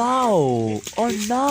no! Oh no!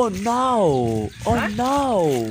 Oh no! Oh no!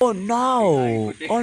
Oh no! Oh